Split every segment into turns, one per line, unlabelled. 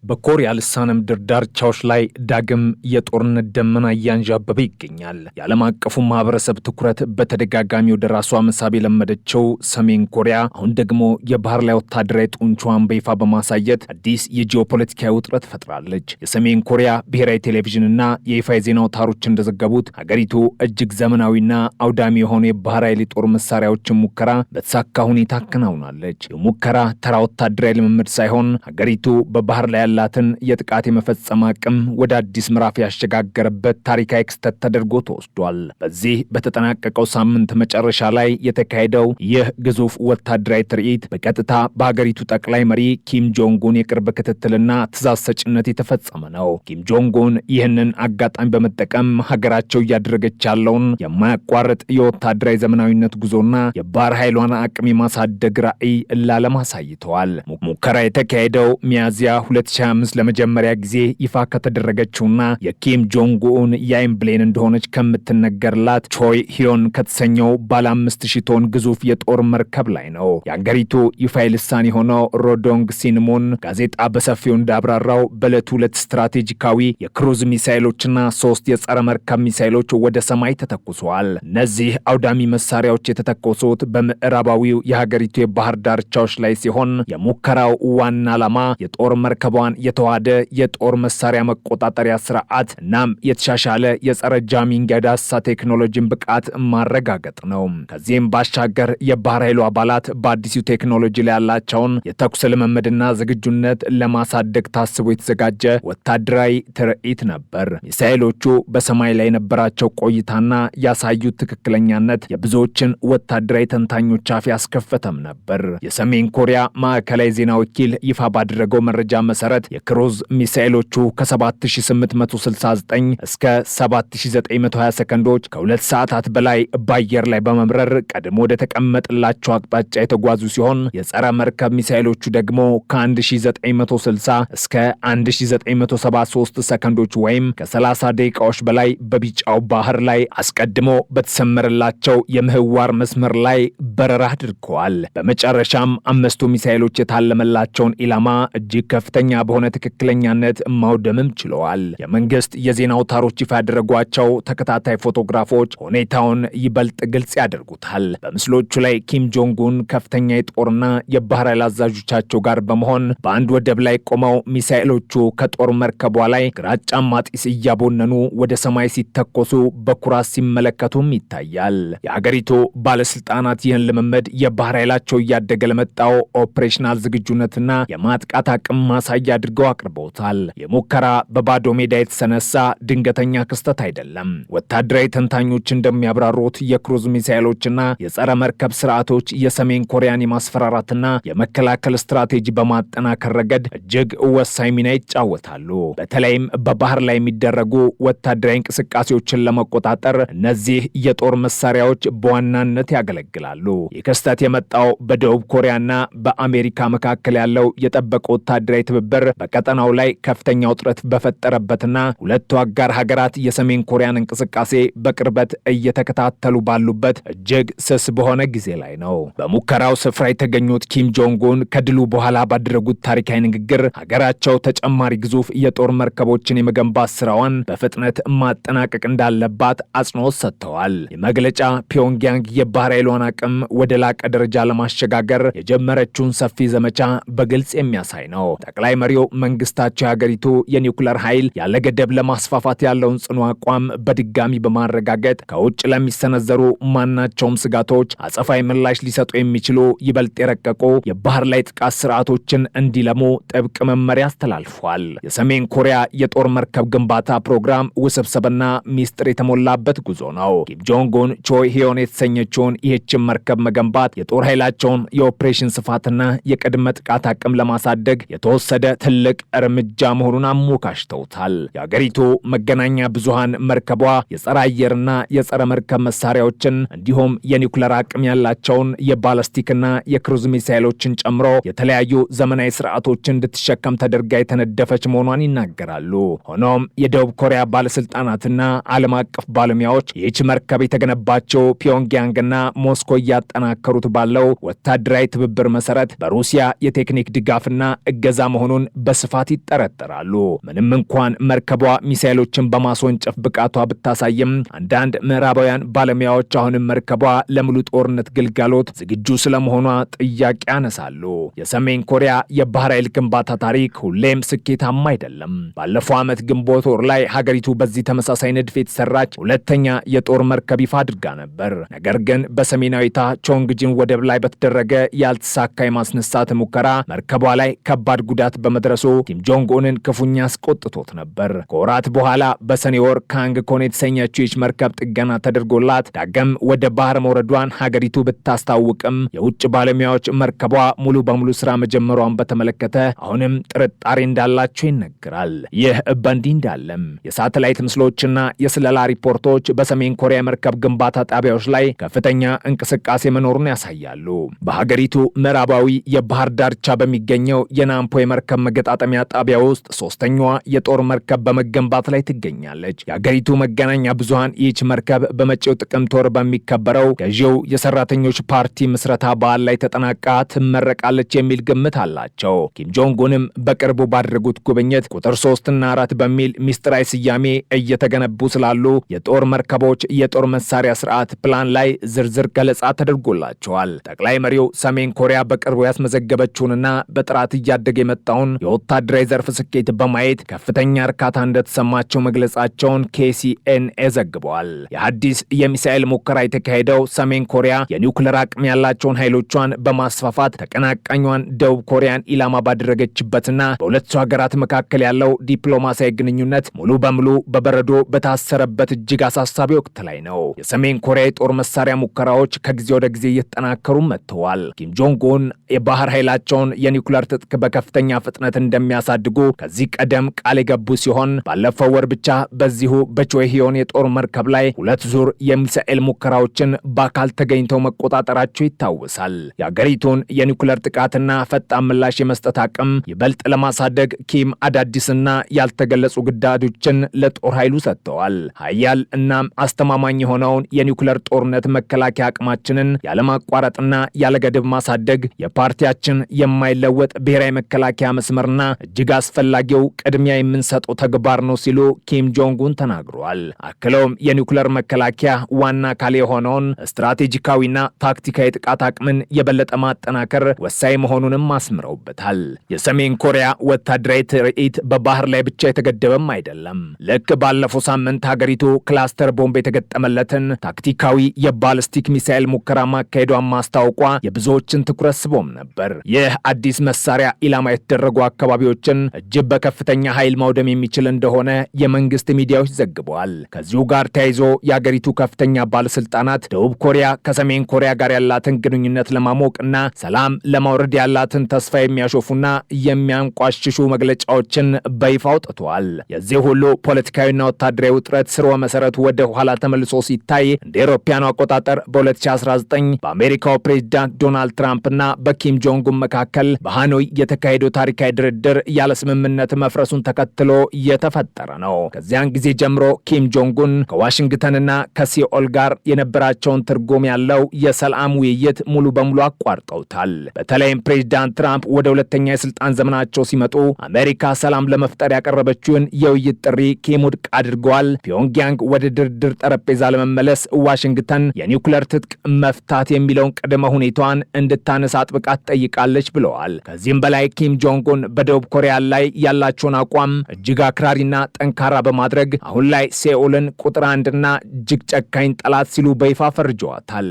በኮሪያ ልሳነ ምድር ዳርቻዎች ላይ ዳግም የጦርነት ደመና እያንዣበበ ይገኛል። የዓለም አቀፉ ማህበረሰብ ትኩረት በተደጋጋሚ ወደ ራሷ መሳብ የለመደችው ሰሜን ኮሪያ አሁን ደግሞ የባህር ላይ ወታደራዊ ጡንቻዋን በይፋ በማሳየት አዲስ የጂኦፖለቲካዊ ውጥረት ፈጥራለች። የሰሜን ኮሪያ ብሔራዊ ቴሌቪዥንና የይፋ የዜና አውታሮች እንደዘገቡት ሀገሪቱ እጅግ ዘመናዊና አውዳሚ የሆኑ የባህር ኃይል ጦር መሳሪያዎችን ሙከራ በተሳካ ሁኔታ አከናውናለች። የሙከራ ተራ ወታደራዊ ልምምድ ሳይሆን ሀገሪቱ በባህር ላይ ያላትን የጥቃት የመፈጸም አቅም ወደ አዲስ ምዕራፍ ያሸጋገረበት ታሪካዊ ክስተት ተደርጎ ተወስዷል። በዚህ በተጠናቀቀው ሳምንት መጨረሻ ላይ የተካሄደው ይህ ግዙፍ ወታደራዊ ትርኢት በቀጥታ በሀገሪቱ ጠቅላይ መሪ ኪም ጆንጉን የቅርብ ክትትልና ትዕዛዝ ሰጭነት የተፈጸመ ነው። ኪም ጆንጉን ይህንን አጋጣሚ በመጠቀም ሀገራቸው እያደረገች ያለውን የማያቋርጥ የወታደራዊ ዘመናዊነት ጉዞና የባህር ኃይሏን አቅም የማሳደግ ራዕይ ለዓለም አሳይተዋል። ሙከራ የተካሄደው ሚያዝያ 2025 ለመጀመሪያ ጊዜ ይፋ ከተደረገችውና የኪም ጆንጉን የአይን ብሌን እንደሆነች ከምትነገርላት ቾይ ሂዮን ከተሰኘው ባለ 5000 ቶን ግዙፍ የጦር መርከብ ላይ ነው። የአገሪቱ ይፋ ልሳን የሆነው ሮዶንግ ሲንሞን ጋዜጣ በሰፊው እንዳብራራው በዕለቱ 2 ስትራቴጂካዊ የክሩዝ ሚሳይሎችና 3 የጸረ መርከብ ሚሳይሎች ወደ ሰማይ ተተኩሰዋል። እነዚህ አውዳሚ መሳሪያዎች የተተኮሱት በምዕራባዊው የሀገሪቱ የባህር ዳርቻዎች ላይ ሲሆን የሙከራው ዋና ዓላማ የጦር መርከቧን የተዋሃደ የጦር መሳሪያ መቆጣጠሪያ ስርዓት እናም የተሻሻለ የጸረ ጃሚንግ የዳሳ ቴክኖሎጂን ብቃት ማረጋገጥ ነው። ከዚህም ባሻገር የባህር ኃይሉ አባላት በአዲሱ ቴክኖሎጂ ላይ ያላቸውን የተኩስ ልምምድና ዝግጁነት ለማሳደግ ታስቦ የተዘጋጀ ወታደራዊ ትርኢት ነበር። ሚሳኤሎቹ በሰማይ ላይ የነበራቸው ቆይታና ያሳዩት ትክክለኛነት የብዙዎችን ወታደራዊ ተንታኞች አፍ ያስከፈተም ነበር። የሰሜን ኮሪያ ማዕከላዊ ዜና ወኪል ይፋ ባደረገው መረጃ መሰረት የክሩዝ ሚሳኤሎቹ ከ7869 እስከ 7920 ሰከንዶች ከ2 ሰዓታት በላይ በአየር ላይ በመብረር ቀድሞ ወደ ተቀመጠላቸው አቅጣጫ የተጓዙ ሲሆን የጸረ መርከብ ሚሳኤሎቹ ደግሞ ከ1960 እስከ 1973 ሰከንዶች ወይም ከ30 ደቂቃዎች በላይ በቢጫው ባህር ላይ አስቀድሞ በተሰመረላቸው የምህዋር መስመር ላይ በረራ አድርገዋል። በመጨረሻም 5ቱ ሚሳኤሎች የታለመላቸውን ኢላማ እጅግ ከፍተኛ በሆነ ትክክለኛነት ማውደምም ችለዋል። የመንግስት የዜና አውታሮች ይፋ ያደረጓቸው ተከታታይ ፎቶግራፎች ሁኔታውን ይበልጥ ግልጽ ያደርጉታል። በምስሎቹ ላይ ኪም ጆንጉን ከፍተኛ የጦርና የባህር ኃይል አዛዦቻቸው ጋር በመሆን በአንድ ወደብ ላይ ቆመው ሚሳኤሎቹ ከጦር መርከቧ ላይ ግራጫማ ጢስ እያቦነኑ ወደ ሰማይ ሲተኮሱ በኩራት ሲመለከቱም ይታያል። የሀገሪቱ ባለስልጣናት ይህን ልምምድ የባህር ኃይላቸው እያደገ ለመጣው ኦፕሬሽናል ዝግጁነትና የማጥቃት አቅም ማሳያ አድርገው አቅርበውታል። የሙከራ በባዶ ሜዳ የተሰነሳ ድንገተኛ ክስተት አይደለም። ወታደራዊ ተንታኞች እንደሚያብራሩት የክሩዝ ሚሳኤሎችና የጸረ መርከብ ስርዓቶች የሰሜን ኮሪያን የማስፈራራትና የመከላከል ስትራቴጂ በማጠናከር ረገድ እጅግ ወሳኝ ሚና ይጫወታሉ። በተለይም በባህር ላይ የሚደረጉ ወታደራዊ እንቅስቃሴዎችን ለመቆጣጠር እነዚህ የጦር መሳሪያዎች በዋናነት ያገለግላሉ። ይህ ክስተት የመጣው በደቡብ ኮሪያና በአሜሪካ መካከል ያለው የጠበቀ ወታደራዊ ትብብር በቀጠናው ላይ ከፍተኛ ውጥረት በፈጠረበትና ሁለቱ አጋር ሀገራት የሰሜን ኮሪያን እንቅስቃሴ በቅርበት እየተከታተሉ ባሉበት እጅግ ስስ በሆነ ጊዜ ላይ ነው። በሙከራው ስፍራ የተገኙት ኪም ጆንጉን ከድሉ በኋላ ባደረጉት ታሪካዊ ንግግር ሀገራቸው ተጨማሪ ግዙፍ የጦር መርከቦችን የመገንባት ስራዋን በፍጥነት ማጠናቀቅ እንዳለባት አጽንኦት ሰጥተዋል። የመግለጫ ፒዮንግያንግ የባህር ኃይሏን አቅም ወደ ላቀ ደረጃ ለማሸጋገር የጀመረችውን ሰፊ ዘመቻ በግልጽ የሚያሳይ ነው። ጠቅላይ መሪው መንግስታቸው የሀገሪቱ የኒውክሌር ኃይል ያለ ገደብ ለማስፋፋት ያለውን ጽኑ አቋም በድጋሚ በማረጋገጥ ከውጭ ለሚሰነዘሩ ማናቸውም ስጋቶች አጸፋዊ ምላሽ ሊሰጡ የሚችሉ ይበልጥ የረቀቁ የባህር ላይ ጥቃት ስርዓቶችን እንዲለሙ ጥብቅ መመሪያ አስተላልፏል። የሰሜን ኮሪያ የጦር መርከብ ግንባታ ፕሮግራም ውስብስብና ሚስጥር የተሞላበት ጉዞ ነው። ኪም ጆንጉን ቾይ ሂዮን የተሰኘችውን ይህችን መርከብ መገንባት የጦር ኃይላቸውን የኦፕሬሽን ስፋትና የቅድመ ጥቃት አቅም ለማሳደግ የተወሰደ ትልቅ እርምጃ መሆኑን አሞካሽተውታል። የአገሪቱ መገናኛ ብዙሃን መርከቧ የጸረ አየርና የጸረ መርከብ መሳሪያዎችን እንዲሁም የኒውክሌር አቅም ያላቸውን የባለስቲክና የክሩዝ ሚሳይሎችን ጨምሮ የተለያዩ ዘመናዊ ስርዓቶችን እንድትሸከም ተደርጋ የተነደፈች መሆኗን ይናገራሉ። ሆኖም የደቡብ ኮሪያ ባለስልጣናትና ዓለም አቀፍ ባለሙያዎች ይህች መርከብ የተገነባቸው ፒዮንግያንግና ሞስኮ እያጠናከሩት ባለው ወታደራዊ ትብብር መሰረት በሩሲያ የቴክኒክ ድጋፍና እገዛ መሆኑን በስፋት ይጠረጠራሉ። ምንም እንኳን መርከቧ ሚሳኤሎችን በማስወንጨፍ ብቃቷ ብታሳይም አንዳንድ ምዕራባውያን ባለሙያዎች አሁንም መርከቧ ለሙሉ ጦርነት ግልጋሎት ዝግጁ ስለመሆኗ ጥያቄ ያነሳሉ። የሰሜን ኮሪያ የባህር ኃይል ግንባታ ታሪክ ሁሌም ስኬታማ አይደለም። ባለፈው ዓመት ግንቦት ወር ላይ ሀገሪቱ በዚህ ተመሳሳይ ንድፍ የተሰራች ሁለተኛ የጦር መርከብ ይፋ አድርጋ ነበር። ነገር ግን በሰሜናዊቷ ቾንግጂን ወደብ ላይ በተደረገ ያልተሳካ የማስነሳት ሙከራ መርከቧ ላይ ከባድ ጉዳት በመድረሱ ኪም ጆንግ ኡንን ክፉኛ አስቆጥቶት ነበር። ከወራት በኋላ በሰኔ ወር ካንግ ኮን የተሰኘችው ይህች መርከብ ጥገና ተደርጎላት ዳግም ወደ ባህር መውረዷን ሀገሪቱ ብታስታውቅም የውጭ ባለሙያዎች መርከቧ ሙሉ በሙሉ ስራ መጀመሯን በተመለከተ አሁንም ጥርጣሬ እንዳላቸው ይነገራል። ይህ በእንዲህ እንዳለም የሳተላይት ምስሎችና የስለላ ሪፖርቶች በሰሜን ኮሪያ መርከብ ግንባታ ጣቢያዎች ላይ ከፍተኛ እንቅስቃሴ መኖሩን ያሳያሉ። በሀገሪቱ ምዕራባዊ የባህር ዳርቻ በሚገኘው የናምፖ የመርከብ መገጣጠሚያ ጣቢያ ውስጥ ሶስተኛዋ የጦር መርከብ በመገንባት ላይ ትገኛለች። የሀገሪቱ መገናኛ ብዙሃን ይህች መርከብ በመጪው ጥቅምት ወር በሚከበረው ገዢው የሰራተኞች ፓርቲ ምስረታ በዓል ላይ ተጠናቃ ትመረቃለች የሚል ግምት አላቸው። ኪም ጆንግ ኡንም በቅርቡ ባደረጉት ጉብኝት ቁጥር 3 እና 4 በሚል ሚስጥራዊ ስያሜ እየተገነቡ ስላሉ የጦር መርከቦች የጦር መሳሪያ ስርዓት ፕላን ላይ ዝርዝር ገለጻ ተደርጎላቸዋል። ጠቅላይ መሪው ሰሜን ኮሪያ በቅርቡ ያስመዘገበችውንና በጥራት እያደገ የመጣውን የወታደራዊ ዘርፍ ስኬት በማየት ከፍተኛ እርካታ እንደተሰማቸው መግለጻቸውን KCNA ዘግበዋል። የአዲስ የሚሳኤል ሙከራ የተካሄደው ሰሜን ኮሪያ የኒውክሌር አቅም ያላቸውን ኃይሎቿን በማስፋፋት ተቀናቃኟን ደቡብ ኮሪያን ኢላማ ባደረገችበትና በሁለቱ ሀገራት መካከል ያለው ዲፕሎማሲያዊ ግንኙነት ሙሉ በሙሉ በበረዶ በታሰረበት እጅግ አሳሳቢ ወቅት ላይ ነው። የሰሜን ኮሪያ የጦር መሳሪያ ሙከራዎች ከጊዜ ወደ ጊዜ እየተጠናከሩ መጥተዋል። ኪም ጆንግ ኡን የባህር ኃይላቸውን የኒውክሌር ትጥቅ በከፍተኛ ፍጥነት እንደሚያሳድጉ ከዚህ ቀደም ቃል የገቡ ሲሆን ባለፈው ወር ብቻ በዚሁ በቾሄዮን የጦር መርከብ ላይ 2 ዙር የሚሳኤል ሙከራዎችን በአካል ተገኝተው መቆጣጠራቸው ይታወሳል። የአገሪቱን የኒውክሌር ጥቃትና ፈጣን ምላሽ የመስጠት አቅም ይበልጥ ለማሳደግ ኪም አዳዲስና ያልተገለጹ ግዳጆችን ለጦር ኃይሉ ሰጥተዋል። ኃያል እናም አስተማማኝ የሆነውን የኒውክሌር ጦርነት መከላከያ አቅማችንን ያለማቋረጥና ያለገደብ ማሳደግ የፓርቲያችን የማይለወጥ ብሔራዊ መከላከያ መስመርና እጅግ አስፈላጊው ቅድሚያ የምንሰጠው ተግባር ነው ሲሉ ኪም ጆንግ ኡን ተናግረዋል። አክለውም የኒውክሌር መከላከያ ዋና አካል የሆነውን ስትራቴጂካዊና ታክቲካዊ ጥቃት አቅምን የበለጠ ማጠናከር ወሳኝ መሆኑንም አስምረውበታል። የሰሜን ኮሪያ ወታደራዊ ትርኢት በባህር ላይ ብቻ የተገደበም አይደለም። ልክ ባለፈው ሳምንት ሀገሪቱ ክላስተር ቦምብ የተገጠመለትን ታክቲካዊ የባሊስቲክ ሚሳኤል ሙከራ ማካሄዷን ማስታወቋ የብዙዎችን ትኩረት ስቦም ነበር። ይህ አዲስ መሳሪያ ኢላማ የተደረጉ አካባቢዎችን እጅግ በከፍተኛ ኃይል ማውደም የሚችል እንደሆነ የመንግስት ሚዲያዎች ዘግበዋል። ከዚሁ ጋር ተያይዞ የሀገሪቱ ከፍተኛ ባለስልጣናት ደቡብ ኮሪያ ከሰሜን ኮሪያ ጋር ያላትን ግንኙነት ለማሞቅና ሰላም ለማውረድ ያላትን ተስፋ የሚያሾፉና የሚያንቋሽሹ መግለጫዎችን በይፋ አውጥተዋል። የዚህ ሁሉ ፖለቲካዊና ወታደራዊ ውጥረት ስርወ መሰረቱ ወደ ኋላ ተመልሶ ሲታይ እንደ አውሮፓውያኑ አቆጣጠር በ2019 በአሜሪካው ፕሬዝዳንት ዶናልድ ትራምፕና በኪም ጆንግ ኡን መካከል በሃኖይ የተካሄደው ታሪካዊ ድርድር ያለ ስምምነት መፍረሱን ተከትሎ የተፈጠረ ነው። ከዚያን ጊዜ ጀምሮ ኪም ጆንግ ኡን ከዋሽንግተንና ከሲኦል ጋር የነበራቸውን ትርጉም ያለው የሰላም ውይይት ሙሉ በሙሉ አቋርጠውታል። በተለይም ፕሬዝዳንት ትራምፕ ወደ ሁለተኛ የስልጣን ዘመናቸው ሲመጡ አሜሪካ ሰላም ለመፍጠር ያቀረበችውን የውይይት ጥሪ ኪም ውድቅ አድርገዋል። ፒዮንግያንግ ወደ ድርድር ጠረጴዛ ለመመለስ ዋሽንግተን የኒውክሌር ትጥቅ መፍታት የሚለውን ቅድመ ሁኔታዋን እንድታነሳ አጥብቃ ትጠይቃለች ብለዋል። ከዚህም በላይ ኪም ጆንግ ኡን በደቡብ ኮሪያ ላይ ያላቸውን አቋም እጅግ አክራሪና ጠንካራ በማድረግ አሁን ላይ ሴኡልን ቁጥር 1ና እጅግ ጨካኝ ጠላት ሲሉ በይፋ ፈርጀዋታል።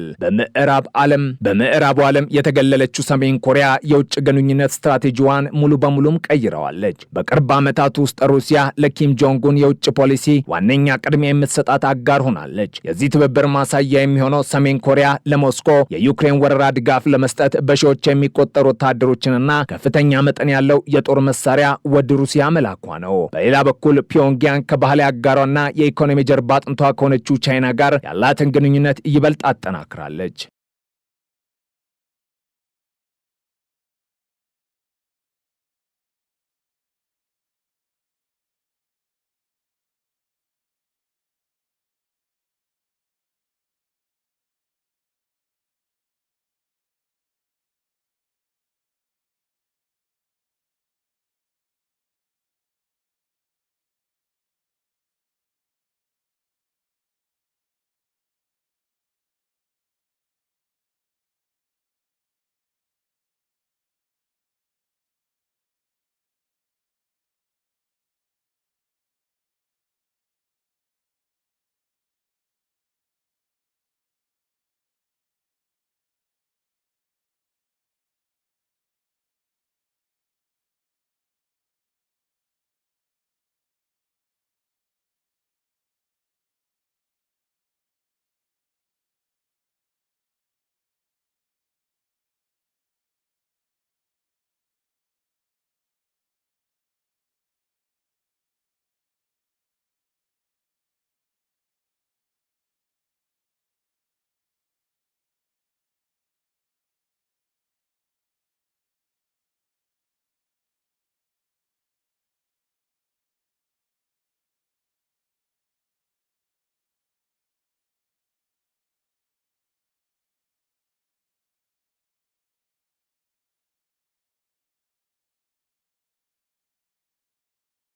በምዕራቡ ዓለም የተገለለችው ሰሜን ኮሪያ የውጭ ግንኙነት ስትራቴጂዋን ሙሉ በሙሉም ቀይረዋለች። በቅርብ ዓመታት ውስጥ ሩሲያ ለኪም ጆንግ ኡን የውጭ ፖሊሲ ዋነኛ ቅድሚያ የምትሰጣት አጋር ሆናለች። የዚህ ትብብር ማሳያ የሚሆነው ሰሜን ኮሪያ ለሞስኮ የዩክሬን ወረራ ድጋፍ ለመስጠት በሺዎች የሚቆጠሩ ወታደሮችንና ከፍተኛ መጠን ያለው የጦር መሳሪያ ወደ ሩሲያ መላኳ ነው። በሌላ በኩል ፒዮንግያንግ ከባህላዊ አጋሯና የኢኮኖሚ ጀርባ አጥንቷ ከሆነችው ቻይና ጋር ያላትን ግንኙነት ይበልጥ አጠናክራለች።